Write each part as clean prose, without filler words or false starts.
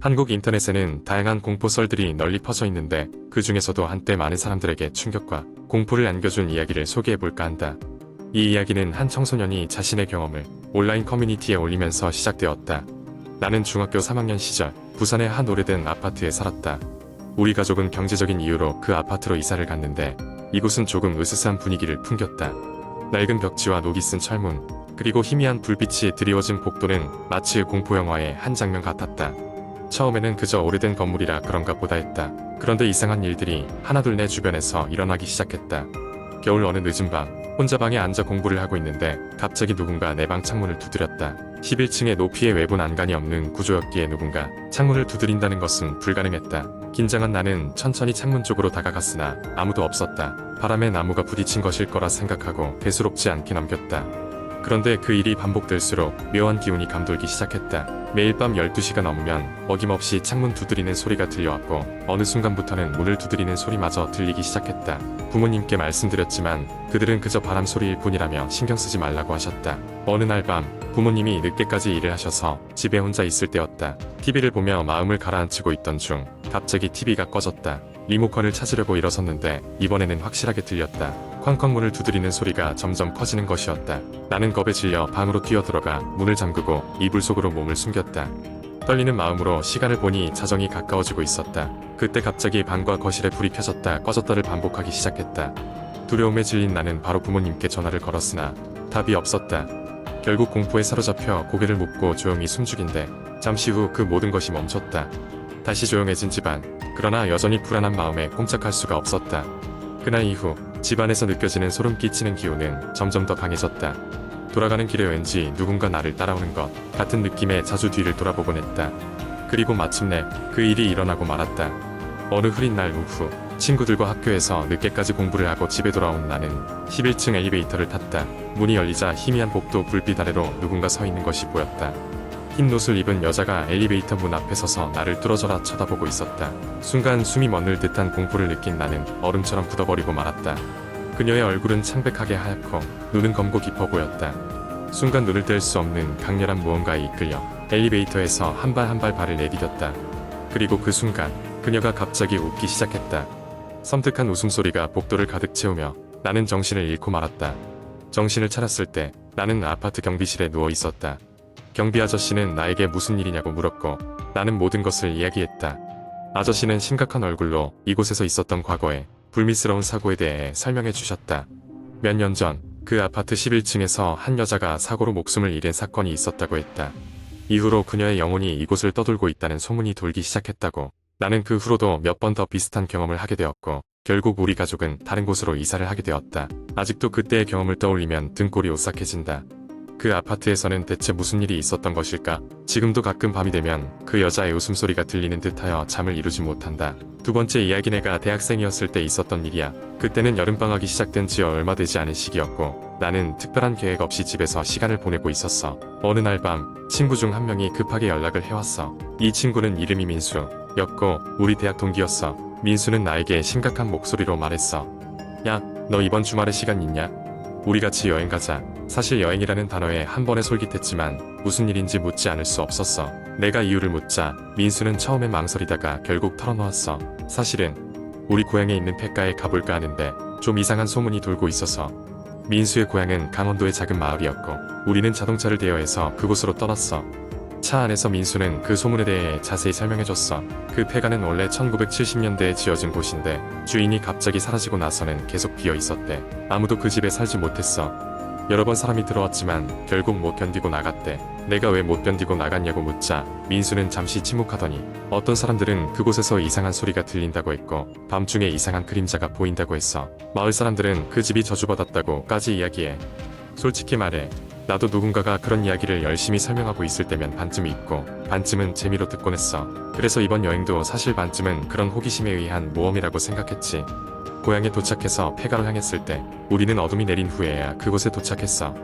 한국 인터넷에는 다양한 공포 썰들이 널리 퍼져 있는데 그 중에서도 한때 많은 사람들에게 충격과 공포를 안겨준 이야기를 소개해볼까 한다. 이 이야기는 한 청소년이 자신의 경험을 온라인 커뮤니티에 올리면서 시작되었다. 나는 중학교 3학년 시절 부산의 한 오래된 아파트에 살았다. 우리 가족은 경제적인 이유로 그 아파트로 이사를 갔는데 이곳은 조금 으스스한 분위기를 풍겼다. 낡은 벽지와 녹이 쓴 철문, 그리고 희미한 불빛이 드리워진 복도는 마치 공포영화의 한 장면 같았다. 처음에는 그저 오래된 건물이라 그런가 보다 했다. 그런데 이상한 일들이 하나둘 내 주변에서 일어나기 시작했다. 겨울 어느 늦은 밤, 혼자 방에 앉아 공부를 하고 있는데 갑자기 누군가 내 방 창문을 두드렸다. 11층의 높이의 외부 난간이 없는 구조였기에 누군가 창문을 두드린다는 것은 불가능했다. 긴장한 나는 천천히 창문 쪽으로 다가갔으나 아무도 없었다. 바람에 나무가 부딪힌 것일 거라 생각하고 대수롭지 않게 넘겼다. 그런데 그 일이 반복될수록 묘한 기운이 감돌기 시작했다. 매일 밤 12시가 넘으면 어김없이 창문 두드리는 소리가 들려왔고 어느 순간부터는 문을 두드리는 소리마저 들리기 시작했다. 부모님께 말씀드렸지만 그들은 그저 바람 소리일 뿐이라며 신경 쓰지 말라고 하셨다. 어느 날 밤 부모님이 늦게까지 일을 하셔서 집에 혼자 있을 때였다. TV를 보며 마음을 가라앉히고 있던 중 갑자기 TV가 꺼졌다. 리모컨을 찾으려고 일어섰는데 이번에는 확실하게 들렸다. 쾅쾅 문을 두드리는 소리가 점점 커지는 것이었다. 나는 겁에 질려 방으로 뛰어들어가 문을 잠그고 이불 속으로 몸을 숨겼다. 떨리는 마음으로 시간을 보니 자정이 가까워지고 있었다. 그때 갑자기 방과 거실에 불이 켜졌다 꺼졌다를 반복하기 시작했다. 두려움에 질린 나는 바로 부모님께 전화를 걸었으나 답이 없었다. 결국 공포에 사로잡혀 고개를 묻고 조용히 숨죽인데 잠시 후 그 모든 것이 멈췄다. 다시 조용해진 집안. 그러나 여전히 불안한 마음에 꼼짝할 수가 없었다. 그날 이후 집안에서 느껴지는 소름 끼치는 기운은 점점 더 강해졌다. 돌아가는 길에 왠지 누군가 나를 따라오는 것 같은 느낌에 자주 뒤를 돌아보곤 했다. 그리고 마침내 그 일이 일어나고 말았다. 어느 흐린 날 오후 친구들과 학교에서 늦게까지 공부를 하고 집에 돌아온 나는 11층 엘리베이터를 탔다. 문이 열리자 희미한 복도 불빛 아래로 누군가 서 있는 것이 보였다. 흰 옷을 입은 여자가 엘리베이터 문 앞에 서서 나를 뚫어져라 쳐다보고 있었다. 순간 숨이 멎을 듯한 공포를 느낀 나는 얼음처럼 굳어버리고 말았다. 그녀의 얼굴은 창백하게 하얗고 눈은 검고 깊어 보였다. 순간 눈을 뗄 수 없는 강렬한 무언가에 이끌려 엘리베이터에서 한 발 한 발 발을 내디뎠다. 그리고 그 순간 그녀가 갑자기 웃기 시작했다. 섬뜩한 웃음소리가 복도를 가득 채우며 나는 정신을 잃고 말았다. 정신을 차렸을 때 나는 아파트 경비실에 누워 있었다. 경비 아저씨는 나에게 무슨 일이냐고 물었고 나는 모든 것을 이야기했다. 아저씨는 심각한 얼굴로 이곳에서 있었던 과거의 불미스러운 사고에 대해 설명해 주셨다. 몇 년 전 그 아파트 11층에서 한 여자가 사고로 목숨을 잃은 사건이 있었다고 했다. 이후로 그녀의 영혼이 이곳을 떠돌고 있다는 소문이 돌기 시작했다고. 나는 그 후로도 몇 번 더 비슷한 경험을 하게 되었고 결국 우리 가족은 다른 곳으로 이사를 하게 되었다. 아직도 그때의 경험을 떠올리면 등골이 오싹해진다. 그 아파트에서는 대체 무슨 일이 있었던 것일까? 지금도 가끔 밤이 되면 그 여자의 웃음소리가 들리는 듯하여 잠을 이루지 못한다. 두 번째 이야기 내가 대학생이었을 때 있었던 일이야. 그때는 여름방학이 시작된 지 얼마 되지 않은 시기였고 나는 특별한 계획 없이 집에서 시간을 보내고 있었어. 어느 날 밤 친구 중 한 명이 급하게 연락을 해왔어. 이 친구는 이름이 민수였고 우리 대학 동기였어. 민수는 나에게 심각한 목소리로 말했어. 야, 너 이번 주말에 시간 있냐? 우리 같이 여행 가자. 사실 여행이라는 단어에 한 번에 솔깃했지만 무슨 일인지 묻지 않을 수 없었어. 내가 이유를 묻자 민수는 처음에 망설이다가 결국 털어놓았어. 사실은 우리 고향에 있는 폐가에 가볼까 하는데 좀 이상한 소문이 돌고 있어서. 민수의 고향은 강원도의 작은 마을이었고 우리는 자동차를 대여해서 그곳으로 떠났어. 차 안에서 민수는 그 소문에 대해 자세히 설명해줬어. 그 폐가는 원래 1970년대에 지어진 곳인데 주인이 갑자기 사라지고 나서는 계속 비어 있었대. 아무도 그 집에 살지 못했어. 여러 번 사람이 들어왔지만 결국 못 견디고 나갔대. 내가 왜 못 견디고 나갔냐고 묻자 민수는 잠시 침묵하더니 어떤 사람들은 그곳에서 이상한 소리가 들린다고 했고 밤중에 이상한 그림자가 보인다고 했어. 마을 사람들은 그 집이 저주받았다고까지 이야기해. 솔직히 말해 나도 누군가가 그런 이야기를 열심히 설명하고 있을 때면 반쯤 있고 반쯤은 재미로 듣곤 했어. 그래서 이번 여행도 사실 반쯤은 그런 호기심에 의한 모험이라고 생각했지. 고향에 도착해서 폐가로 향했을 때 우리는 어둠이 내린 후에야 그곳에 도착했어.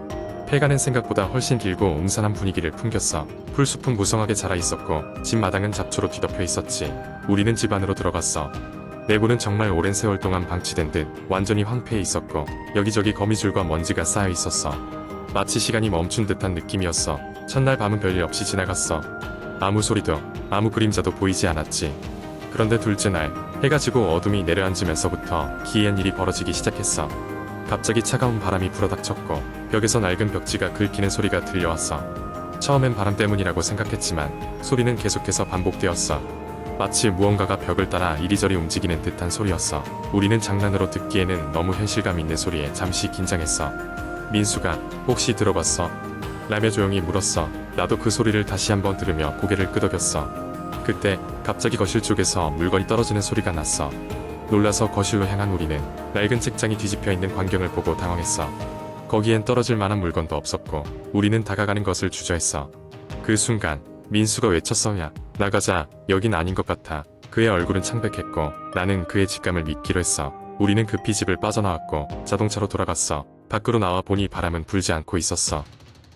폐가는 생각보다 훨씬 길고 음산한 분위기를 풍겼어. 풀숲은 무성하게 자라 있었고 집 마당은 잡초로 뒤덮여 있었지. 우리는 집 안으로 들어갔어. 내부는 정말 오랜 세월 동안 방치된 듯 완전히 황폐해 있었고 여기저기 거미줄과 먼지가 쌓여 있었어. 마치 시간이 멈춘 듯한 느낌이었어. 첫날 밤은 별일 없이 지나갔어. 아무 소리도 아무 그림자도 보이지 않았지. 그런데 둘째 날 해가 지고 어둠이 내려앉으면서부터 기이한 일이 벌어지기 시작했어. 갑자기 차가운 바람이 불어닥쳤고 벽에서 낡은 벽지가 긁히는 소리가 들려왔어. 처음엔 바람 때문이라고 생각했지만 소리는 계속해서 반복되었어. 마치 무언가가 벽을 따라 이리저리 움직이는 듯한 소리였어. 우리는 장난으로 듣기에는 너무 현실감 있는 소리에 잠시 긴장했어. 민수가 혹시 들어봤어? 라며 조용히 물었어. 나도 그 소리를 다시 한번 들으며 고개를 끄덕였어. 그때 갑자기 거실 쪽에서 물건이 떨어지는 소리가 났어. 놀라서 거실로 향한 우리는 낡은 책장이 뒤집혀 있는 광경을 보고 당황했어. 거기엔 떨어질 만한 물건도 없었고 우리는 다가가는 것을 주저했어. 그 순간 민수가 외쳤어. 야, 나가자. 여긴 아닌 것 같아. 그의 얼굴은 창백했고 나는 그의 직감을 믿기로 했어. 우리는 급히 집을 빠져나왔고 자동차로 돌아갔어. 밖으로 나와 보니 바람은 불지 않고 있었어.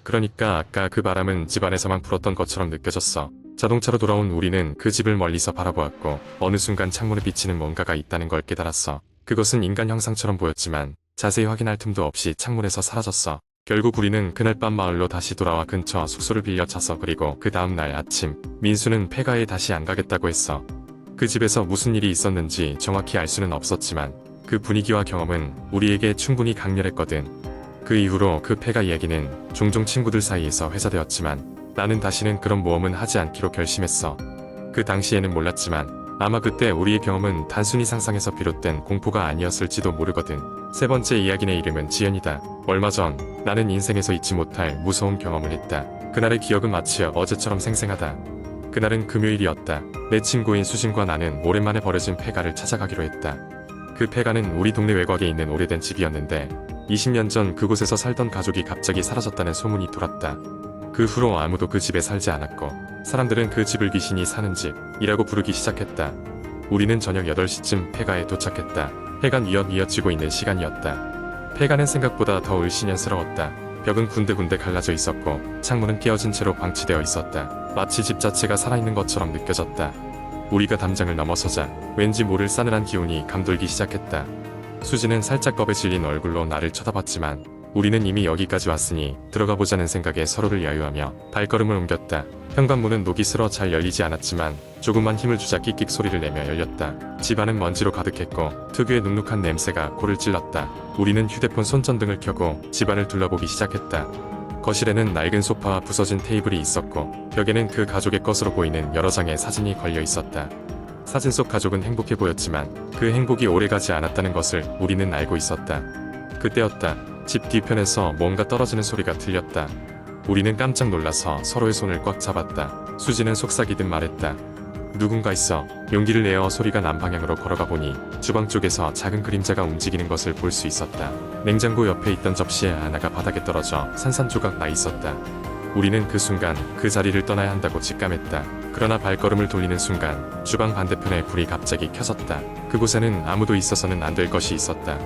그러니까 아까 그 바람은 집안에서만 불었던 것처럼 느껴졌어. 자동차로 돌아온 우리는 그 집을 멀리서 바라보았고 어느 순간 창문에 비치는 뭔가가 있다는 걸 깨달았어. 그것은 인간 형상처럼 보였지만 자세히 확인할 틈도 없이 창문에서 사라졌어. 결국 우리는 그날 밤 마을로 다시 돌아와 근처 숙소를 빌려 잤어. 그리고 그 다음날 아침 민수는 폐가에 다시 안 가겠다고 했어. 그 집에서 무슨 일이 있었는지 정확히 알 수는 없었지만 그 분위기와 경험은 우리에게 충분히 강렬했거든. 그 이후로 그 폐가 이야기는 종종 친구들 사이에서 회자되었지만 나는 다시는 그런 모험은 하지 않기로 결심했어. 그 당시에는 몰랐지만 아마 그때 우리의 경험은 단순히 상상에서 비롯된 공포가 아니었을지도 모르거든. 세 번째 이야기의 이름은 지연이다. 얼마 전 나는 인생에서 잊지 못할 무서운 경험을 했다. 그날의 기억은 마치 어제처럼 생생하다. 그날은 금요일이었다. 내 친구인 수진과 나는 오랜만에 버려진 폐가를 찾아가기로 했다. 그 폐가는 우리 동네 외곽에 있는 오래된 집이었는데 20년 전 그곳에서 살던 가족이 갑자기 사라졌다는 소문이 돌았다. 그 후로 아무도 그 집에 살지 않았고 사람들은 그 집을 귀신이 사는 집이라고 부르기 시작했다. 우리는 저녁 8시쯤 폐가에 도착했다. 해가 뉘엿뉘엿 지고 있는 시간이었다. 폐가는 생각보다 더 을씨년스러웠다. 벽은 군데군데 갈라져 있었고 창문은 깨어진 채로 방치되어 있었다. 마치 집 자체가 살아있는 것처럼 느껴졌다. 우리가 담장을 넘어서자 왠지 모를 싸늘한 기운이 감돌기 시작했다. 수지는 살짝 겁에 질린 얼굴로 나를 쳐다봤지만 우리는 이미 여기까지 왔으니 들어가 보자는 생각에 서로를 야유하며 발걸음을 옮겼다. 현관문은 녹이 슬어 잘 열리지 않았지만 조금만 힘을 주자 끽끽 소리를 내며 열렸다. 집안은 먼지로 가득했고 특유의 눅눅한 냄새가 코를 찔렀다. 우리는 휴대폰 손전등을 켜고 집안을 둘러보기 시작했다. 거실에는 낡은 소파와 부서진 테이블이 있었고 벽에는 그 가족의 것으로 보이는 여러 장의 사진이 걸려 있었다. 사진 속 가족은 행복해 보였지만 그 행복이 오래가지 않았다는 것을 우리는 알고 있었다. 그때였다. 집 뒤편에서 뭔가 떨어지는 소리가 들렸다. 우리는 깜짝 놀라서 서로의 손을 꽉 잡았다. 수지는 속삭이듯 말했다. 누군가 있어. 용기를 내어 소리가 난 방향으로 걸어가 보니 주방 쪽에서 작은 그림자가 움직이는 것을 볼 수 있었다. 냉장고 옆에 있던 접시에 하나가 바닥에 떨어져 산산조각 나 있었다. 우리는 그 순간 그 자리를 떠나야 한다고 직감했다. 그러나 발걸음을 돌리는 순간 주방 반대편에 불이 갑자기 켜졌다. 그곳에는 아무도 있어서는 안 될 것이 있었다.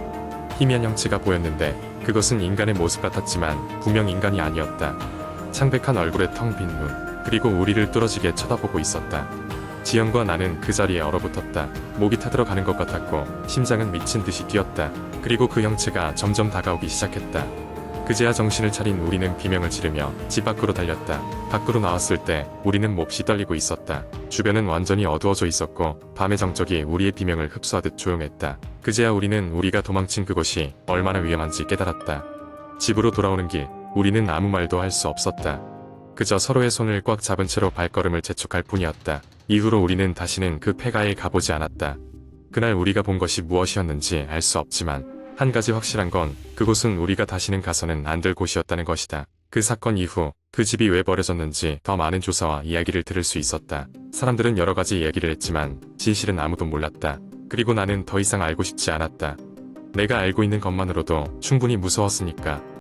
희미한 형체가 보였는데 그것은 인간의 모습 같았지만 분명 인간이 아니었다. 창백한 얼굴에 텅 빈 눈, 그리고 우리를 뚫어지게 쳐다보고 있었다. 지연과 나는 그 자리에 얼어붙었다. 목이 타들어가는 것 같았고 심장은 미친 듯이 뛰었다. 그리고 그 형체가 점점 다가오기 시작했다. 그제야 정신을 차린 우리는 비명을 지르며 집 밖으로 달렸다. 밖으로 나왔을 때 우리는 몹시 떨리고 있었다. 주변은 완전히 어두워져 있었고 밤의 정적이 우리의 비명을 흡수하듯 조용했다. 그제야 우리는 우리가 도망친 그곳이 얼마나 위험한지 깨달았다. 집으로 돌아오는 길, 우리는 아무 말도 할 수 없었다. 그저 서로의 손을 꽉 잡은 채로 발걸음을 재촉할 뿐이었다. 이후로 우리는 다시는 그 폐가에 가보지 않았다. 그날 우리가 본 것이 무엇이었는지 알 수 없지만 한 가지 확실한 건 그곳은 우리가 다시는 가서는 안 될 곳이었다는 것이다. 그 사건 이후 그 집이 왜 버려졌는지 더 많은 조사와 이야기를 들을 수 있었다. 사람들은 여러 가지 이야기를 했지만 진실은 아무도 몰랐다. 그리고 나는 더 이상 알고 싶지 않았다. 내가 알고 있는 것만으로도 충분히 무서웠으니까.